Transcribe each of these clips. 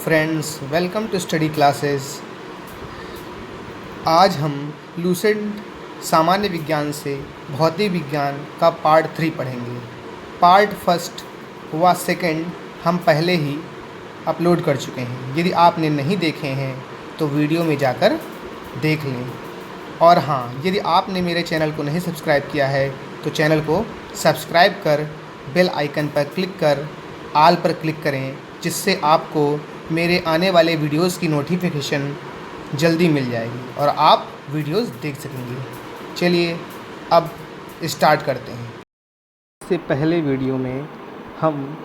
Friends, welcome to study classes. आज हम Lucent सामान्य विज्ञान से भौतिक विज्ञान का पार्ट 3 पढ़ेंगे। पार्ट फर्स्ट व सेकंड हम पहले ही अपलोड कर चुके हैं। यदि आपने नहीं देखे हैं तो वीडियो में जाकर देख लें। और हाँ, यदि आपने मेरे चैनल को नहीं सब्सक्राइब किया है तो चैनल को सब्सक्राइब कर बेल आइकन पर क्लिक कर ऑल पर क्लिक करें, जिससे आपको मेरे आने वाले वीडियोस की नोटिफिकेशन जल्दी मिल जाएगी और आप वीडियोस देख सकेंगे। चलिए अब स्टार्ट करते हैं। इससे पहले वीडियो में हम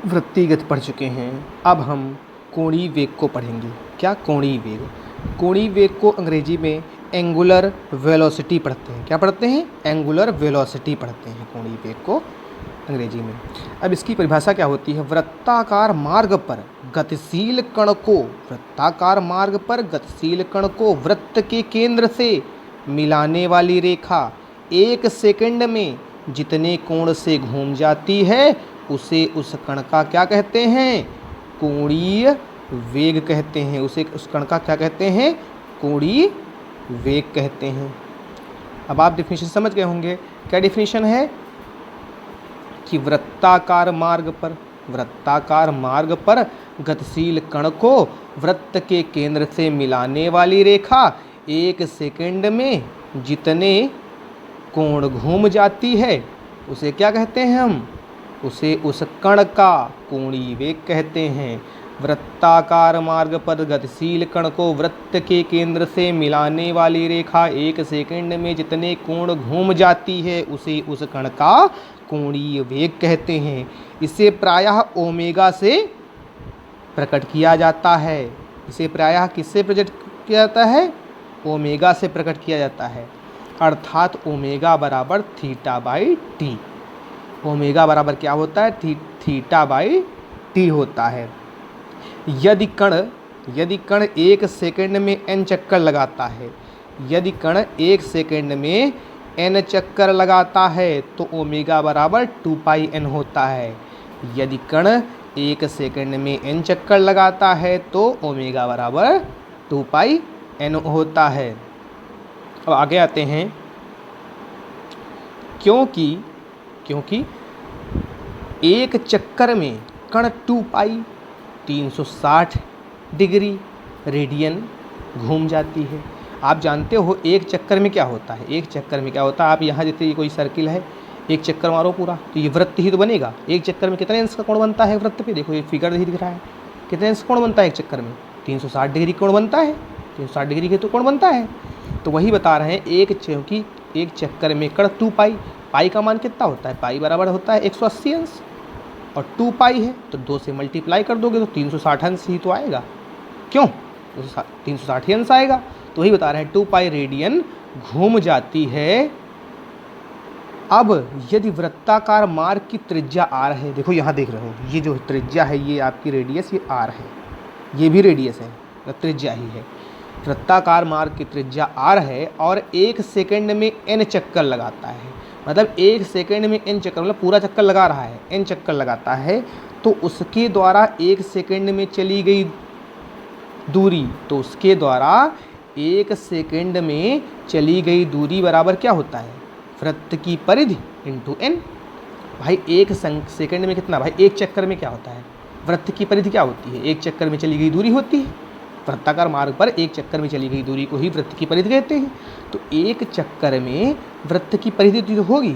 वृत्तिगत पढ़ चुके हैं। अब हम कोणीय वेग को पढ़ेंगे। क्या कोणीय वेग? कोणीय वेग को अंग्रेजी में एंगुलर वेलोसिटी पढ़ते हैं। क्या पढ़ते हैं? एंगुलर वेलोसिटी पढ़ते हैं कोणीय वेग को अंग्रेजी में। अब इसकी परिभाषा क्या होती है? वृत्ताकार मार्ग पर गतिशील कण को वृत्त के केंद्र से मिलाने वाली रेखा 1 सेकंड में जितने कोण से घूम जाती है उसे उस कण का क्या कहते हैं? कोणीय वेग कहते हैं। उस कण का क्या कहते हैं? कोणीय वेग कहते हैं। अब आप डेफिनेशन समझ गए होंगे। क्या डेफिनेशन है? कि वृत्ताकार मार्ग पर गतिशील कण को वृत्त के केंद्र से मिलाने वाली रेखा 1 सेकंड में जितने कोण घूम जाती है उसे क्या कहते हैं हम? उसे उस कण का कोणीय वेग कहते हैं। वृत्ताकार मार्ग पर गतिशील कण को वृत्त के केंद्र से मिलाने वाली रेखा 1 सेकंड में जितने कोण घूम जाती है उसे उस कण का कोणीय वेग कहते हैं। इसे प्रायः ओमेगा से प्रकट किया जाता है। इसे प्रायः किससे प्रकट किया जाता है? ओमेगा से प्रकट किया जाता है, अर्थात ओमेगा बराबर थीटा बाई टी। ओमेगा बराबर क्या होता है? थीटा बाई टी होता है। यदि कण 1 सेकंड में n चक्कर लगाता है, यदि कण 1 सेकंड में n चक्कर लगाता है तो ओमेगा बराबर 2 पाई n होता है। यदि कण 1 सेकंड में n चक्कर लगाता है तो ओमेगा बराबर 2 पाई n होता है। अब आगे आते हैं। क्योंकि एक चक्कर में कण 2 पाई 360 डिग्री रेडियन घूम जाती है। आप जानते हो एक चक्कर में क्या होता है? एक चक्कर में क्या होता है? आप यहाँ जैसे ये कोई सर्किल है, एक चक्कर मारो पूरा तो ये वृत्त ही तो बनेगा। एक चक्कर में कितने अंश का कोण बनता है वृत्त पे? देखो ये फिगर ही दिख रहा है। कितने अंश कोण बनता है एक चक्कर में? 360 डिग्री कोण बनता है। 360 डिग्री के तो कोण बनता है। तो वही बता रहे हैं, क्योंकि एक चक्कर में कण 2 पाई का मान कितना होता है? पाई बराबर होता है 180 अंश और 2 पाई है तो 2 से मल्टीप्लाई कर दोगे तो 360 अंश ही तो आएगा। क्यों? 360 ही अंश आएगा। तो वही बता रहे हैं 2 पाई रेडियन घूम जाती है। अब यदि वृत्ताकार मार्ग की त्रिज्या r है, देखो यहाँ देख रहे हो, ये जो त्रिज्या है ये आपकी रेडियस, ये r है, ये भी रेडियस है, त्रिज्या ही है। वृत्ताकार मार्ग की त्रिज्या r है और 1 सेकंड में n चक्कर लगाता है। मतलब 1 सेकंड में n चक्कर, मतलब पूरा चक्कर लगा रहा है, n चक्कर लगाता है तो उसके द्वारा 1 सेकंड में चली गई दूरी, तो उसके द्वारा 1 सेकंड में चली गई दूरी बराबर क्या होता है? वृत्त की परिधि इंटू n। भाई 1 सेकंड में कितना? भाई एक चक्कर में क्या होता है? वृत्त की परिधि क्या होती है? एक चक्कर में चली गई दूरी होती है। वृत्ताकार मार्ग पर एक चक्कर में चली गई दूरी को ही वृत्त की परिधि कहते हैं। तो एक चक्कर में वृत्त की परिधि तो होगी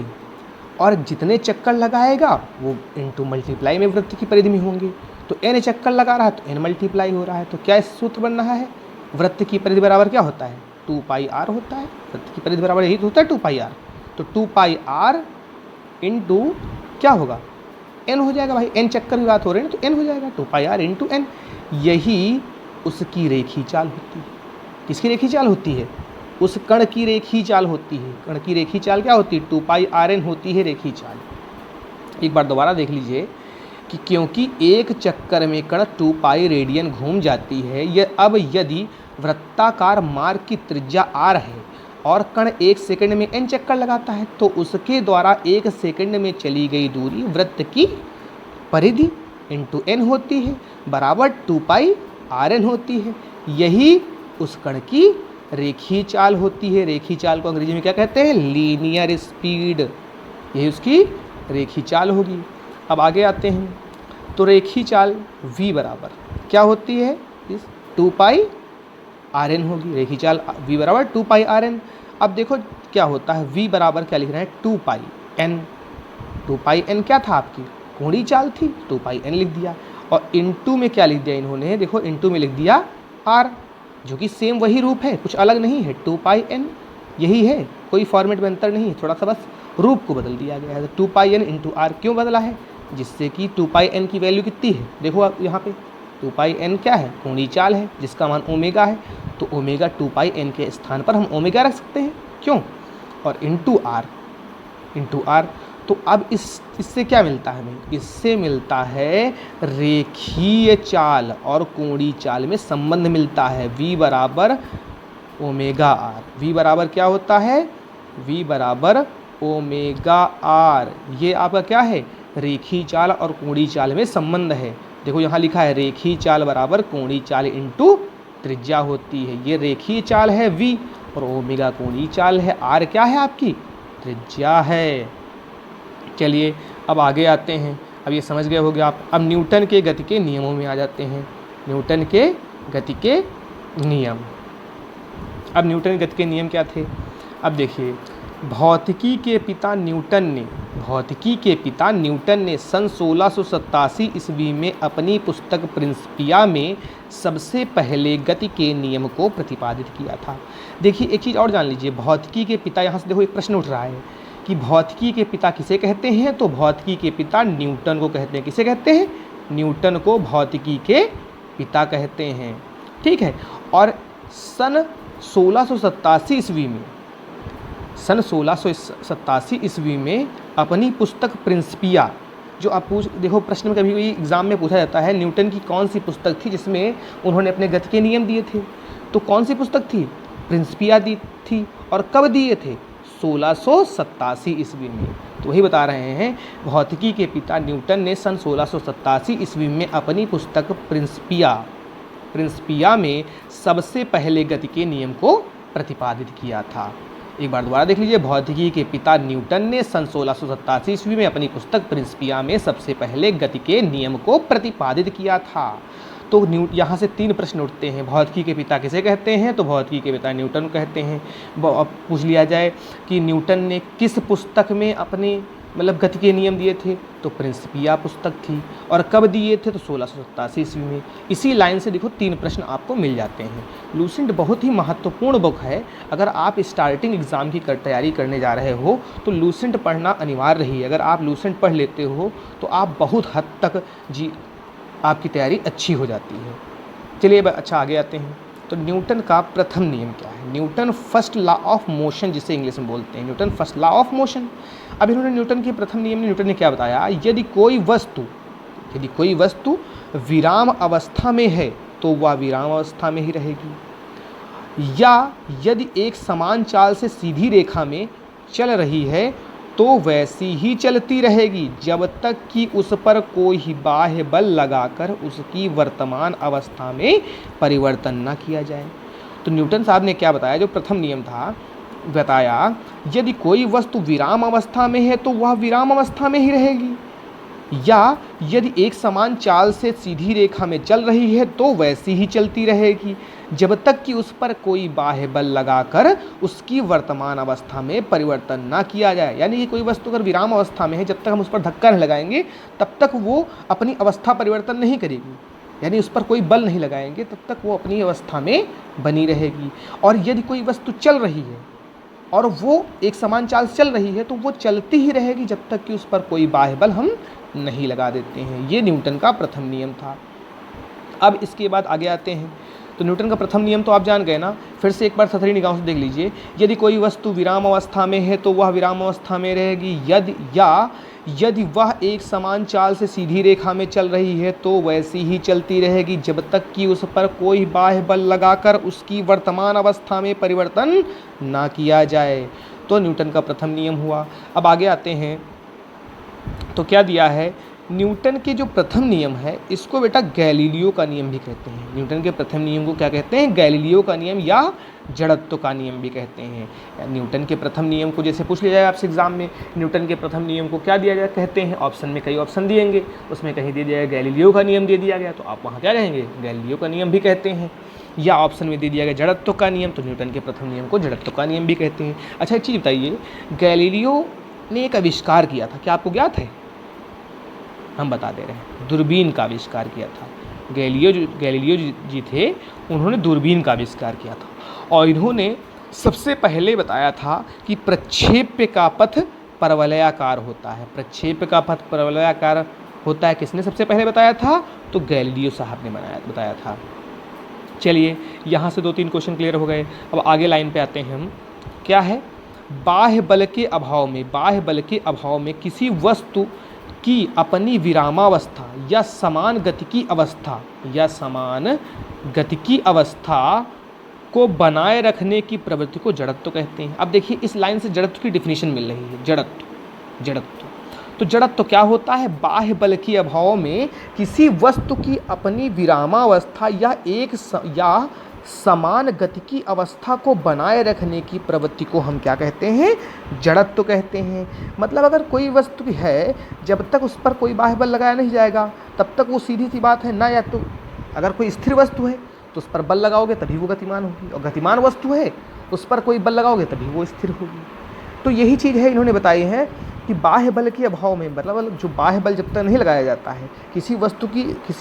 और जितने चक्कर लगाएगा वो इंटू मल्टीप्लाई में वृत्त की परिधि में होंगे। तो n चक्कर लगा रहा है तो n मल्टीप्लाई हो रहा है। तो क्या इस सूत्र बन रहा है? वृत्त की परिधि बराबर क्या होता है? 2 पाई r होता है। वृत्त की परिधि बराबर यही तो होता है 2 पाई r। तो 2 पाई r इंटू क्या होगा? n हो जाएगा। भाई n चक्कर की बात हो रही है ना, तो n हो जाएगा 2 पाई r इंटू n। यही उसकी रेखी चाल होती है। किसकी रेखी चाल होती है? उस कण की रेखी चाल होती है। कण की रेखी चाल क्या होती है? 2 पाई r n होती है रेखी चाल। एक बार दोबारा देख लीजिए कि क्योंकि एक चक्कर में कण 2 पाई रेडियन घूम जाती है। अब यदि वृत्ताकार मार्ग की त्रिज्या r है और कण 1 सेकंड में n चक्कर लगाता है तो उसके द्वारा 1 सेकंड में चली गई दूरी वृत्त की परिधि इंटू एन होती है बराबर 2 पाई आर एन होती है। यही उस कण की रेखीय चाल होती है। रेखीय चाल को अंग्रेजी में क्या कहते हैं? Linear speed. यही उसकी रेखीय चाल होगी। अब आगे आते हैं, तो रेखीय चाल v बराबर क्या होती है? इस 2 पाई आर एन होगी। रेखीय चाल v बराबर 2 पाई आर एन। अब देखो क्या होता है, v बराबर क्या लिख रहे हैं? 2 पाई एन। 2 पाई एन क्या था? आपकी कोणीय चाल थी, 2 पाई एन लिख दिया। और इनटू में क्या लिख दिया इन्होंने? देखो इनटू में लिख दिया r, जो कि सेम वही रूप है, कुछ अलग नहीं है। 2 पाई एन यही है, कोई फॉर्मेट में अंतर नहीं है, थोड़ा सा बस रूप को बदल दिया गया है। तो 2 पाई एन इंटू आर क्यों बदला है? जिससे कि 2 पाई एन की वैल्यू कितनी है? देखो आप यहाँ पे 2 पाई एन क्या है? कोणीय चाल है जिसका मान ओमेगा है। तो ओमेगा 2 पाई एन के स्थान पर हम ओमेगा रख सकते हैं, क्यों? और इंटू आर। तो अब इससे क्या मिलता है हमें? इससे मिलता है रेखीय चाल और कोणीय चाल में संबंध मिलता है। v बराबर ओमेगा आर। v बराबर क्या होता है? v बराबर ओमेगा आर। ये आपका क्या है? रेखीय चाल और कोणीय चाल में संबंध है। देखो यहाँ लिखा है रेखीय चाल बराबर कोणीय चाल इंटू त्रिज्या होती है। ये रेखीय चाल है v और ओमेगा कोणीय चाल है। r क्या है? आपकी त्रिज्या है। चलिए अब आगे आते हैं। अब ये समझ गए होगे आप। अब न्यूटन के गति के नियमों में आ जाते हैं। न्यूटन के गति के नियम। अब न्यूटन के गति के नियम क्या थे? अब देखिए, भौतिकी के पिता न्यूटन ने सन 1687 ईस्वी में अपनी पुस्तक प्रिंसिपिया में सबसे पहले गति के नियम को प्रतिपादित किया था। देखिए एक चीज़ और जान लीजिए, भौतिकी के पिता, यहाँ से देखो एक प्रश्न उठ रहा है कि भौतिकी के पिता किसे कहते हैं? तो भौतिकी के पिता न्यूटन को कहते हैं। किसे कहते हैं? न्यूटन को भौतिकी के पिता कहते हैं। ठीक है। और सन 1687 ईस्वी में अपनी पुस्तक प्रिंसिपिया, जो आप देखो प्रश्न में कभी कभी एग्जाम में पूछा जाता है न्यूटन की कौन सी पुस्तक थी जिसमें उन्होंने अपने गति के नियम दिए थे। तो कौन सी पुस्तक थी? प्रिंसिपिया दी थी। और कब दिए थे? 1687 ईस्वी में। तो वही बता रहे हैं, भौतिकी के पिता न्यूटन ने सन 1687 ईस्वी में अपनी पुस्तक प्रिंसिपिया में सबसे पहले गति के नियम को प्रतिपादित किया था। एक बार दोबारा देख लीजिए, भौतिकी के पिता न्यूटन ने सन 1687 ईस्वी में अपनी पुस्तक प्रिंसिपिया में सबसे पहले गति के नियम को प्रतिपादित किया था। तो यहाँ से 3 प्रश्न उठते हैं। भौतिकी के पिता किसे कहते हैं? तो भौतिकी के पिता न्यूटन को कहते हैं। अब पूछ लिया जाए कि न्यूटन ने किस पुस्तक में अपने गति के नियम दिए थे? तो प्रिंसिपिया पुस्तक थी। और कब दिए थे? तो 1687 ईस्वी में। इसी लाइन से देखो 3 प्रश्न आपको मिल जाते हैं। लूसेंट बहुत ही महत्वपूर्ण बुक है। अगर आप स्टार्टिंग एग्ज़ाम की तैयारी करने जा रहे हो तो लूसेंट पढ़ना अनिवार्य ही है। अगर आप लूसेंट पढ़ लेते हो तो आप बहुत हद तक आपकी तैयारी अच्छी हो जाती है। चलिए अच्छा आगे आते हैं। तो न्यूटन का प्रथम नियम क्या है? Newton first law of motion, जिसे इंग्लिश में बोलते हैं, Newton first law of motion. अब इन्होंने न्यूटन के प्रथम नियम में न्यूटन ने क्या बताया? यदि कोई वस्तु विराम अवस्था में है तो वह विराम अवस्था में ही रहेगी, या यदि एक समान चाल से सीधी रेखा में चल रही है तो वैसी ही चलती रहेगी जब तक कि उस पर कोई बाह्य बल लगाकर उसकी वर्तमान अवस्था में परिवर्तन न किया जाए। तो न्यूटन साहब ने क्या बताया? जो प्रथम नियम था, बताया यदि कोई वस्तु विराम अवस्था में है तो वह विराम अवस्था में ही रहेगी, या यदि एक समान चाल से सीधी रेखा में चल रही है तो वैसी ही चलती रहेगी जब तक कि उस पर कोई बाह्य बल लगाकर उसकी वर्तमान अवस्था में परिवर्तन ना किया जाए। यानी कि कोई वस्तु अगर विराम अवस्था में है, जब तक हम उस पर धक्का नहीं लगाएंगे तब तक वो अपनी अवस्था परिवर्तन नहीं करेगी। यानी उस पर कोई बल नहीं लगाएंगे तब तक वो अपनी अवस्था में बनी रहेगी। और यदि कोई वस्तु चल रही है और वो एक समान चाल से चल रही है तो वो चलती ही रहेगी जब तक कि उस पर कोई बाह्य बल हम नहीं लगा देते हैं। ये न्यूटन का प्रथम नियम था। अब इसके बाद आगे आते हैं। तो न्यूटन का प्रथम नियम तो आप जान गए ना। फिर से एक बार सतरी निगाहों से देख लीजिए। यदि कोई वस्तु विराम अवस्था में है तो वह विराम अवस्था में रहेगी, यदि वह एक समान चाल से सीधी रेखा में चल रही है तो वैसी ही चलती रहेगी जब तक कि उस पर कोई बाह्य बल लगाकर उसकी वर्तमान अवस्था में परिवर्तन ना किया जाए। तो न्यूटन का प्रथम नियम हुआ। अब आगे आते हैं। तो क्या दिया है न्यूटन के जो प्रथम नियम है इसको बेटा गैलीलियो का नियम भी कहते हैं। न्यूटन के प्रथम नियम को क्या कहते हैं? गैलीलियो का नियम या जड़त्व का नियम भी कहते हैं। न्यूटन के प्रथम नियम को जैसे पूछ लिया जाए आपसे एग्जाम में, न्यूटन के प्रथम नियम को क्या दिया जाए कहते हैं? ऑप्शन में कई ऑप्शन दिएंगे, उसमें कहीं दे दिया गया गैलीलियो का नियम दे दिया गया, तो आप वहाँ क्या रहेंगे? गैलीलियो का नियम भी कहते हैं। या ऑप्शन में दे दिया गया जड़त्व का नियम, तो न्यूटन के प्रथम नियम को जड़त्व का नियम भी कहते हैं। अच्छा एक चीज़ बताइए, गैलीलियो ने एक आविष्कार किया था, क्या आपको ज्ञात है? हम बता दे रहे हैं, दूरबीन का आविष्कार किया था। गैलीलियो जी थे, उन्होंने दूरबीन का आविष्कार किया था और इन्होंने सबसे पहले बताया था कि प्रक्षेप्य का पथ परवलयाकार होता है। प्रक्षेप्य का पथ परवलयाकार होता है, किसने सबसे पहले बताया था? तो गैलीलियो साहब ने बताया था। चलिए यहाँ से 2-3 क्वेश्चन क्लियर हो गए। अब आगे लाइन पे आते हैं हम, क्या है? बाह्य बल के अभाव में किसी वस्तु की अपनी विरामावस्था या समान गतिकी अवस्था को बनाए रखने की प्रवृत्ति को जड़त्व कहते हैं। अब देखिए इस लाइन से जड़त्व की डिफिनीशन मिल रही है। जड़त्व तो जड़त्व क्या होता है? बाह्य बल के अभाव में किसी वस्तु की अपनी विरामावस्था या समान गतिकी अवस्था को बनाए रखने की प्रवृत्ति को हम क्या कहते हैं? जड़त्व कहते हैं। मतलब अगर कोई वस्तु भी है, जब तक उस पर कोई बाह्य बल लगाया नहीं जाएगा तब तक वो सीधी सी बात है ना, या तो अगर कोई स्थिर वस्तु है तो उस पर बल लगाओगे तभी वो गतिमान होगी, और गतिमान वस्तु है उस पर कोई बल लगाओगे तभी वो स्थिर होगी। तो यही चीज़ है इन्होंने बताई है कि बाह्य बल के अभाव में, मतलब जो बाह्य बल जब तक नहीं लगाया जाता है, किसी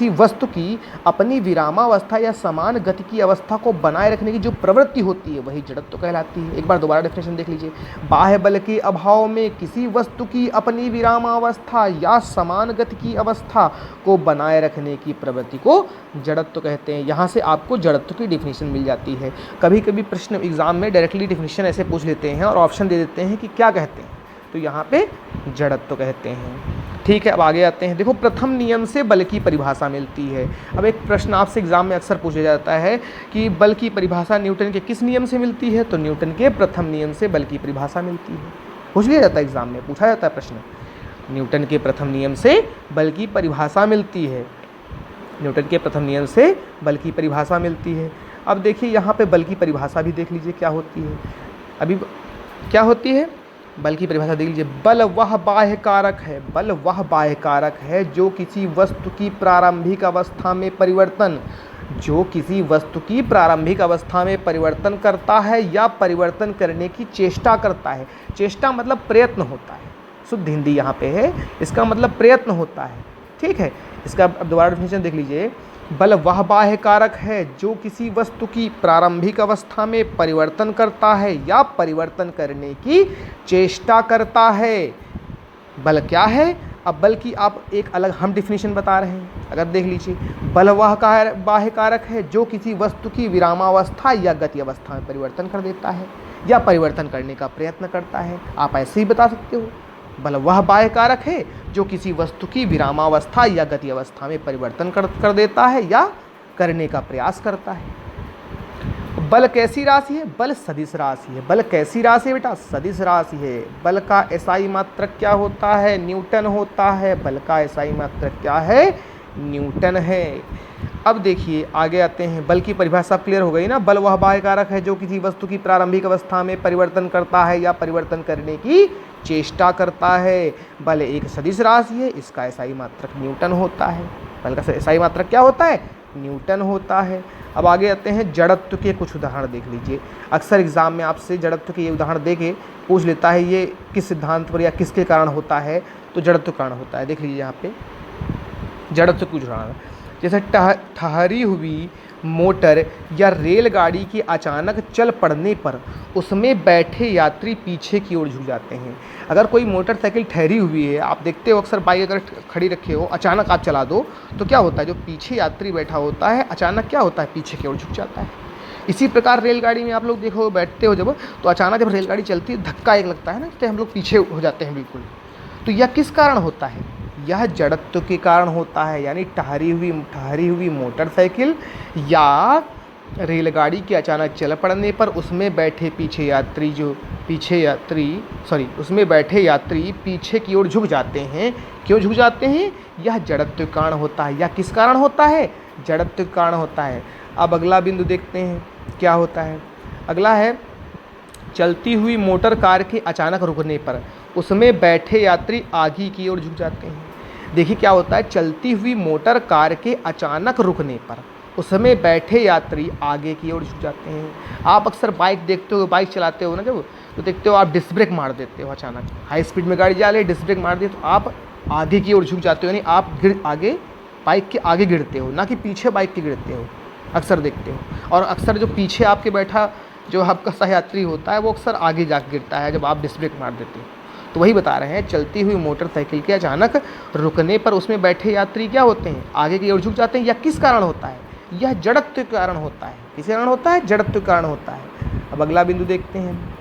वस्तु की अपनी विरामावस्था या समान गति की अवस्था को बनाए रखने की जो प्रवृत्ति होती है वही जड़त्व कहलाती है। एक बार दोबारा डेफिनेशन देख लीजिए, बाह्य बल के अभाव में किसी वस्तु की अपनी विरामावस्था या समान गति की अवस्था को बनाए रखने की प्रवृत्ति को जड़त्व कहते हैं। यहाँ से आपको जड़त्व की डिफिनीशन मिल जाती है। कभी कभी प्रश्न एग्जाम में डायरेक्टली डिफिनीशन ऐसे पूछ लेते हैं और ऑप्शन दे देते हैं कि क्या कहते हैं, तो यहाँ पे जड़त्व कहते हैं। ठीक है, अब आगे आते हैं। देखो, प्रथम नियम से बल की परिभाषा मिलती है। अब एक प्रश्न आपसे एग्जाम में अक्सर पूछा जाता है कि बल की परिभाषा न्यूटन के किस नियम से मिलती है? तो न्यूटन के प्रथम नियम से बल की परिभाषा मिलती है। पूछ लिया जाता है एग्जाम में, पूछा जाता है प्रश्न, न्यूटन के प्रथम नियम से बल की परिभाषा मिलती है। न्यूटन के प्रथम नियम से बल की परिभाषा मिलती है। अब देखिए यहाँ पे बल की परिभाषा भी देख लीजिए क्या होती है। अभी क्या होती है बल की परिभाषा देख लीजिए। बल वह बाह्य कारक है, बल वह बाह्य कारक है जो किसी वस्तु की प्रारंभिक अवस्था में परिवर्तन परिवर्तन करता है या परिवर्तन करने की चेष्टा करता है। चेष्टा मतलब प्रयत्न होता है, शुद्ध हिंदी यहाँ पे है, इसका मतलब प्रयत्न होता है। ठीक है, इसका अब दोबारा डेफिनेशन देख लीजिए। बल वह बाह्य कारक है जो किसी वस्तु की प्रारंभिक अवस्था में परिवर्तन करता है या परिवर्तन करने की चेष्टा करता है। बल क्या है? अब बल की आप एक अलग हम डिफिनीशन बता रहे हैं। अगर देख लीजिए, बल वह बाह्य कारक है जो किसी वस्तु की विरामावस्था या गति अवस्था में परिवर्तन कर देता है या परिवर्तन करने का प्रयत्न करता है। आप ऐसे ही बता सकते हो, बल वह बाह्य कारक है जो किसी वस्तु की विरामावस्था या गति अवस्था में परिवर्तन कर देता है या करने का प्रयास करता है। बल कैसी राशि है? बल सदिश राशि है। बल कैसी राशि है बेटा? सदिश राशि है। बल का एसआई मात्रक क्या होता है? न्यूटन होता है। बल का एसआई मात्रक क्या है? न्यूटन है। अब देखिए आगे आते हैं। बल की परिभाषा क्लियर हो गई ना। बल वह बाह्य कारक है जो किसी वस्तु की प्रारंभिक अवस्था में परिवर्तन करता है या परिवर्तन करने की चेष्टा करता है। बल एक सदिश राशि है, इसका एसआई मात्रक न्यूटन होता है। बल का एसआई मात्रक क्या होता है? न्यूटन होता है। अब आगे आते हैं। जड़त्व के कुछ उदाहरण देख लीजिए। अक्सर एग्जाम में आपसे जड़त्व के ये उदाहरण दे के पूछ लेता है ये किस सिद्धांत पर या किसके कारण होता है, तो जड़त्व कारण होता है। देख लीजिए यहाँ पे जड़त्व कुछ उदाहरण, जैसे ठहरी हुई मोटर या रेलगाड़ी के अचानक चल पड़ने पर उसमें बैठे यात्री पीछे की ओर झुक जाते हैं। अगर कोई मोटरसाइकिल ठहरी हुई है, आप देखते हो अक्सर बाइक अगर खड़ी रखे हो, अचानक आप चला दो तो क्या होता है, जो पीछे यात्री बैठा होता है अचानक क्या होता है, पीछे की ओर झुक जाता है। इसी प्रकार रेलगाड़ी में आप लोग देखो बैठते हो जब, तो अचानक जब रेलगाड़ी चलती है धक्का एक लगता है ना, तो हम लोग पीछे हो जाते हैं बिल्कुल। तो यह किस कारण होता है? यह जड़त्व के कारण होता है। यानी ठहरी हुई मोटरसाइकिल या रेलगाड़ी के अचानक चल पड़ने पर उसमें बैठे यात्री पीछे की ओर झुक जाते हैं। क्यों झुक जाते हैं? यह जड़त्व के कारण होता है। यह किस कारण होता है? जड़त्व के कारण होता है। अब अगला बिंदु देखते हैं क्या होता है। अगला है, चलती हुई मोटर कार के अचानक रुकने पर उसमें बैठे यात्री आगे की ओर झुक जाते हैं। देखिए क्या होता है, चलती हुई मोटर कार के अचानक रुकने पर उसमें बैठे यात्री आगे की ओर झुक जाते हैं। आप अक्सर बाइक देखते हो, बाइक चलाते हो ना, जब तो देखते हो आप डिस्क ब्रेक मार देते हो। अचानक हाई स्पीड में गाड़ी जा रही है, डिस्क ब्रेक मार दी तो आप आगे की ओर झुक जाते हो, यानी आप आगे बाइक के आगे गिरते हो, ना कि पीछे बाइक के गिरते हो। अक्सर देखते हो। और अक्सर जो पीछे आपके बैठा जो आपका सहयात्री होता है वो अक्सर आगे जाकर गिरता है जब आप डिस्क ब्रेक मार देते हो। तो वही बता रहे हैं, चलती हुई मोटरसाइकिल के अचानक रुकने पर उसमें बैठे यात्री क्या होते हैं? आगे की ओर झुक जाते हैं। यह किस कारण होता है? यह जड़त्व के कारण होता है। किस कारण होता है? जड़त्व के कारण होता है। अब अगला बिंदु देखते हैं।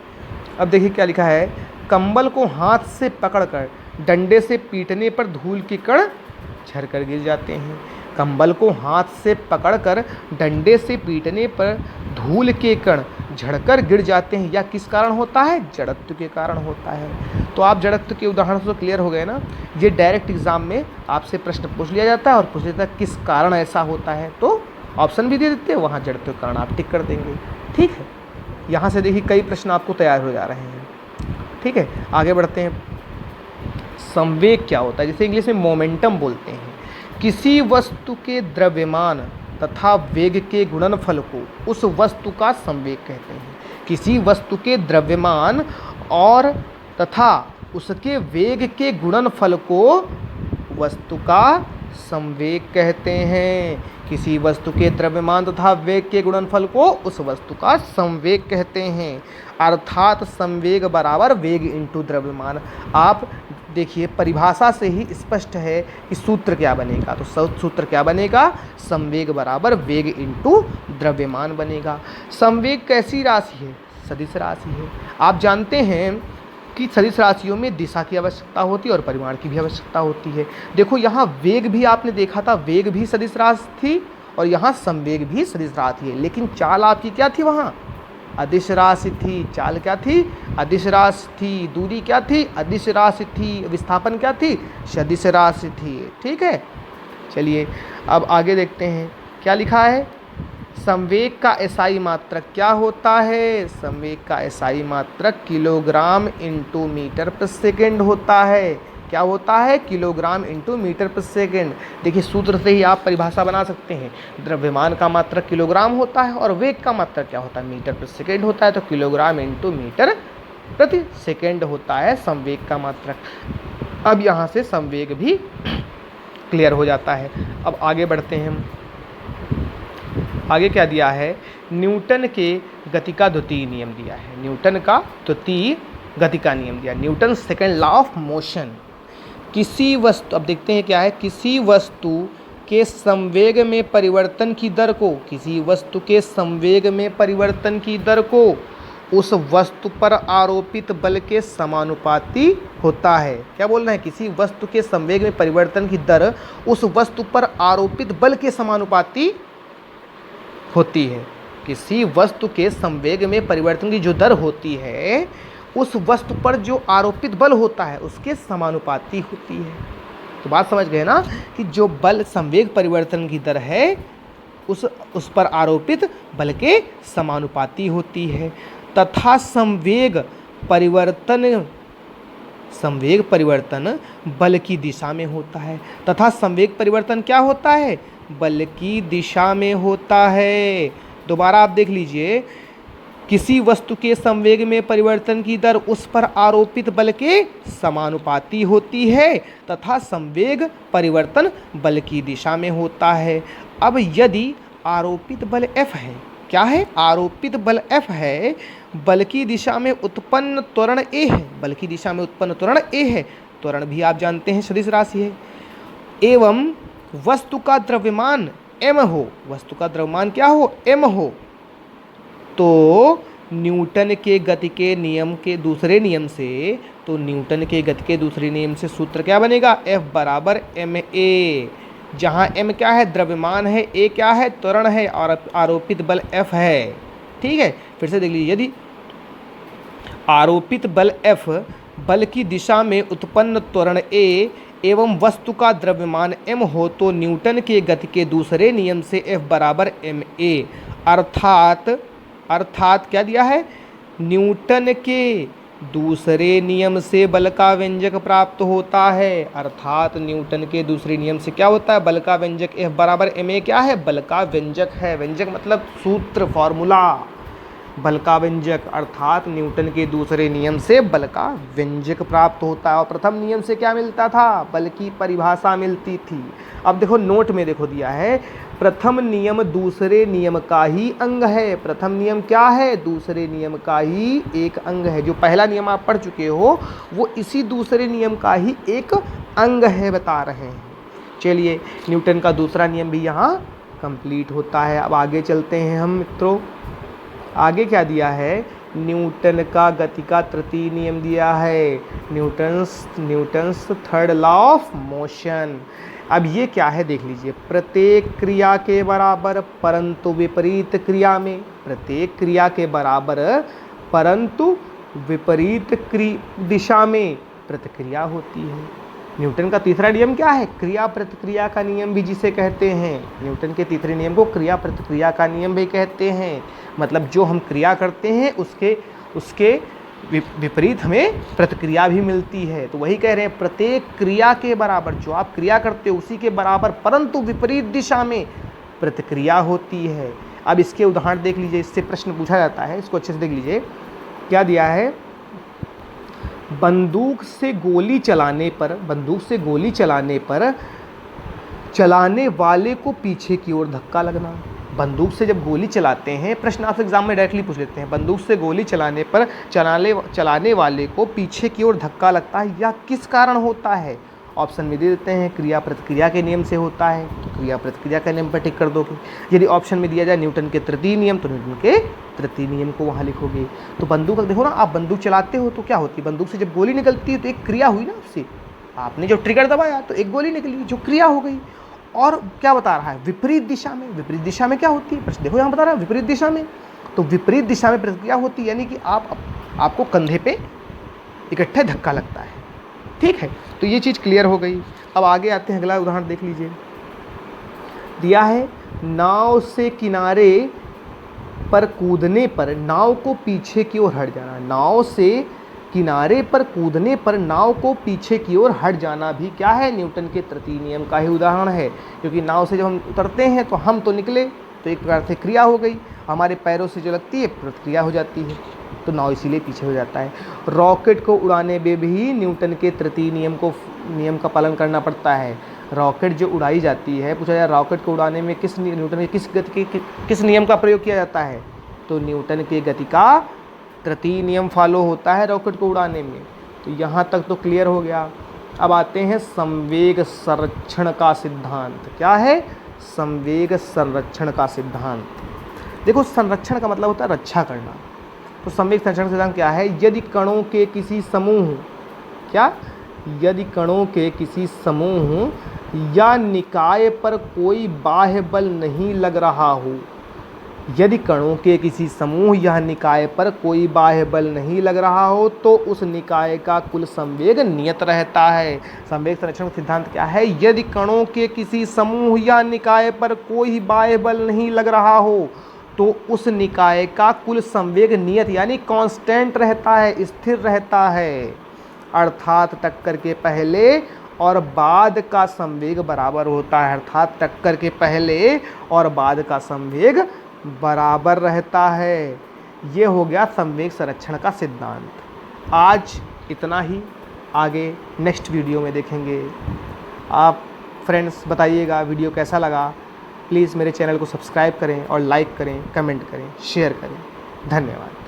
अब देखिए क्या लिखा है, कंबल को हाथ से पकड़कर डंडे से पीटने पर धूल के कण झरकर गिर जाते हैं। कंबल को हाथ से पकड़कर डंडे से पीटने पर धूल के कण झड़कर गिर जाते हैं। यह किस कारण होता है? जड़त्व के कारण होता है। तो आप जड़त्व के उदाहरण से क्लियर हो गए ना। ये डायरेक्ट एग्जाम में आपसे प्रश्न पूछ लिया जाता है और पूछ लेता है किस कारण ऐसा होता है, तो ऑप्शन भी दे देते हैं, वहाँ जड़त्व के कारण आप टिक कर देंगे। ठीक है, यहाँ से देखिए कई प्रश्न आपको तैयार हो जा रहे हैं। ठीक है, आगे बढ़ते हैं। संवेग क्या होता है? जैसे इंग्लिश में मोमेंटम बोलते हैं। किसी वस्तु के द्रव्यमान तथा वेग के गुणनफल को उस वस्तु का संवेग कहते हैं। किसी वस्तु के द्रव्यमान और तथा उसके वेग के गुणनफल को वस्तु का संवेग कहते हैं। किसी वस्तु के द्रव्यमान तथा वेग के गुणनफल को उस वस्तु का संवेग कहते हैं। अर्थात संवेग बराबर वेग इंटू द्रव्यमान। आप देखिए परिभाषा से ही स्पष्ट है कि सूत्र क्या बनेगा। तो सूत्र क्या बनेगा? संवेग बराबर वेग इंटू द्रव्यमान बनेगा। संवेग कैसी राशि है? सदिश राशि है। आप जानते हैं कि सदिश राशियों में दिशा की आवश्यकता होती है और परिमाण की भी आवश्यकता होती है। देखो यहाँ वेग भी आपने देखा था, वेग भी सदिश राशि थी और यहाँ संवेग भी सदिश राशि है, लेकिन चाल आपकी क्या थी? वहाँ अदिश राशि थी। चाल क्या थी? अदिश राशि थी। दूरी क्या थी? अदिश राशि थी। विस्थापन क्या थी? सदिश राशि थी। ठीक है, चलिए अब आगे देखते हैं क्या लिखा है। संवेग का एसआई मात्रक क्या होता है? संवेग का एसआई मात्रक किलोग्राम इंटू मीटर पर सेकेंड होता है। क्या होता है? किलोग्राम इंटू मीटर पर सेकेंड। देखिए सूत्र से ही आप परिभाषा बना सकते हैं। द्रव्यमान का मात्रक किलोग्राम होता है और वेग का मात्रक क्या होता है? मीटर पर सेकेंड होता है। तो किलोग्राम इंटू मीटर प्रति सेकेंड होता है संवेग का मात्रक। अब यहाँ से संवेग भी क्लियर हो जाता है। अब आगे बढ़ते हैं। आगे क्या दिया है? न्यूटन के गति का द्वितीय नियम दिया है। न्यूटन का द्वितीय गति का नियम दिया, Newton second law of motion. किसी वस्तु, अब देखते हैं क्या है, किसी वस्तु के संवेग में परिवर्तन की दर को, किसी वस्तु के संवेग में परिवर्तन की दर को उस वस्तु पर आरोपित बल के समानुपाती होता है। क्या बोल रहे हैं? किसी वस्तु के संवेग में परिवर्तन की दर उस वस्तु पर आरोपित बल के समानुपाती होती है। किसी वस्तु के संवेग में परिवर्तन की जो दर होती है उस वस्तु पर जो आरोपित बल होता है उसके समानुपाती होती है। तो बात समझ गए ना कि जो बल संवेग परिवर्तन की दर है उस पर आरोपित बल के समानुपाती होती है। तथा संवेग परिवर्तन बल की दिशा में होता है। तथा संवेग परिवर्तन क्या होता है? बल की दिशा में होता है। दोबारा आप देख लीजिए, किसी वस्तु के संवेग में परिवर्तन की दर उस पर आरोपित बल के समानुपाती होती है तथा संवेग परिवर्तन बल की दिशा में होता है। अब यदि आरोपित बल F है, क्या है? आरोपित बल F है, बल की दिशा में उत्पन्न त्वरण A है, बल की दिशा में उत्पन्न त्वरण A है, त्वरण भी आप जानते हैं सदिश राशि है, एवं वस्तु का द्रव्यमान m हो, वस्तु का द्रव्यमान क्या हो? m हो, तो न्यूटन के गति के नियम के दूसरे नियम से, तो न्यूटन के गति के दूसरे नियम से सूत्र क्या बनेगा? F बराबर ma। जहाँ m क्या है, द्रव्यमान है, a क्या है, त्वरण है, और आरोपित बल F है। ठीक है, फिर से देख लीजिए, यदि आरोपित बल F बल की दिशा में उत्पन्न त्वरण a एवं वस्तु का द्रव्यमान m हो तो न्यूटन के गति के दूसरे नियम से F बराबर ma, अर्थात क्या दिया है, न्यूटन के दूसरे नियम से बल का व्यंजक प्राप्त होता है। अर्थात न्यूटन के दूसरे नियम से क्या होता है, बल का व्यंजक F बराबर ma क्या है, बल का व्यंजक है। व्यंजक मतलब सूत्र, फॉर्मूला, बल का व्यंजक। अर्थात न्यूटन के दूसरे नियम से बल का व्यंजक प्राप्त होता है। और प्रथम नियम से क्या मिलता था, बल की परिभाषा मिलती थी। अब देखो नोट में देखो दिया है, प्रथम नियम दूसरे नियम का ही अंग है। प्रथम नियम क्या है, दूसरे नियम का ही एक अंग है। जो पहला नियम आप पढ़ चुके हो वो इसी दूसरे नियम का ही एक अंग है, बता रहे हैं। चलिए, न्यूटन का दूसरा नियम भी यहाँ कंप्लीट होता है। अब आगे चलते हैं हम मित्रों। आगे क्या दिया है, न्यूटन का गति का तृतीय नियम दिया है, Newton's third law of motion. अब ये क्या है देख लीजिए, प्रत्येक क्रिया के बराबर परंतु विपरीत क्रिया में, प्रत्येक क्रिया के बराबर परंतु विपरीत दिशा में प्रतिक्रिया होती है। न्यूटन का तीसरा नियम क्या है, क्रिया प्रतिक्रिया का नियम भी जिसे कहते हैं। न्यूटन के तीसरे नियम को क्रिया प्रतिक्रिया का नियम भी कहते हैं। मतलब जो हम क्रिया करते हैं उसके विपरीत हमें प्रतिक्रिया भी मिलती है। तो वही कह रहे हैं, प्रत्येक क्रिया के बराबर, जो आप क्रिया करते हो उसी के बराबर परंतु विपरीत दिशा में प्रतिक्रिया होती है। अब इसके उदाहरण देख लीजिए, इससे प्रश्न पूछा जाता है, इसको अच्छे से देख लीजिए। क्या दिया है, बंदूक से गोली चलाने पर चलाने वाले को पीछे की ओर धक्का लगना। बंदूक से जब गोली चलाते हैं, प्रश्न आपसे एग्जाम में डायरेक्टली पूछ लेते हैं, बंदूक से गोली चलाने पर चलाने वाले को पीछे की ओर धक्का लगता है, यह किस कारण होता है। ऑप्शन में दे देते हैं, क्रिया प्रतिक्रिया के नियम से होता है, तो क्रिया प्रतिक्रिया के नियम पर टिक कर दोगे। यदि ऑप्शन में दिया जाए न्यूटन के तृतीय नियम, तो न्यूटन के तृतीय नियम को वहाँ लिखोगे। तो बंदूक देखो ना, आप बंदूक चलाते हो तो क्या होती है, बंदूक से जब गोली निकलती है तो एक क्रिया हुई ना उससे, आपने जो ट्रिगर दबाया तो एक गोली निकली, जो क्रिया हो गई। और क्या बता रहा है, विपरीत दिशा में, विपरीत दिशा में क्या होती है, प्रश्न देखो यहाँ बता रहा है विपरीत दिशा में, तो विपरीत दिशा में प्रतिक्रिया होती है, यानी कि आपको कंधे पे इकट्ठे धक्का लगता है। ठीक है, तो ये चीज़ क्लियर हो गई। अब आगे आते हैं, अगला उदाहरण देख लीजिए। दिया है, नाव से किनारे पर कूदने पर नाव को पीछे की ओर हट जाना। नाव से किनारे पर कूदने पर नाव को पीछे की ओर हट जाना भी क्या है, न्यूटन के तृतीय नियम का ही उदाहरण है। क्योंकि नाव से जब हम उतरते हैं तो हम तो निकले, तो एक प्रकार से क्रिया हो गई, हमारे पैरों से जो लगती है प्रतिक्रिया हो जाती है, तो नाव इसीलिए पीछे हो जाता है। रॉकेट को उड़ाने में भी न्यूटन के तृतीय नियम का पालन करना पड़ता है। रॉकेट जो उड़ाई जाती है, पूछा जाए रॉकेट को उड़ाने में न्यूटन के किस नियम का प्रयोग किया जाता है, तो न्यूटन के गति का तृतीय नियम फॉलो होता है रॉकेट को उड़ाने में। तो यहाँ तक तो क्लियर हो गया। अब आते हैं संवेग संरक्षण का सिद्धांत। क्या है, संवेग संरक्षण का सिद्धांत। देखो, संरक्षण का मतलब होता है रक्षा करना। तो संवेग संरक्षण सिद्धांत क्या है, यदि कणों के किसी समूह या निकाय पर कोई बाह्य बल नहीं लग रहा हो, यदि कणों के किसी समूह या निकाय पर कोई बाह्य बल नहीं लग रहा हो तो उस निकाय का कुल संवेग नियत रहता है। संवेग संरक्षण सिद्धांत क्या है, यदि कणों के किसी समूह या निकाय पर कोई बाह्य बल नहीं लग रहा हो तो उस निकाय का कुल संवेग नियत यानी कांस्टेंट रहता है, स्थिर रहता है। अर्थात टक्कर के पहले और बाद का संवेग बराबर होता है। अर्थात टक्कर के पहले और बाद का संवेग बराबर रहता है। ये हो गया संवेग संरक्षण का सिद्धांत। आज इतना ही, आगे नेक्स्ट वीडियो में देखेंगे। आप फ्रेंड्स बताइएगा वीडियो कैसा लगा। प्लीज़ मेरे चैनल को सब्सक्राइब करें और लाइक करें, कमेंट करें, शेयर करें। धन्यवाद।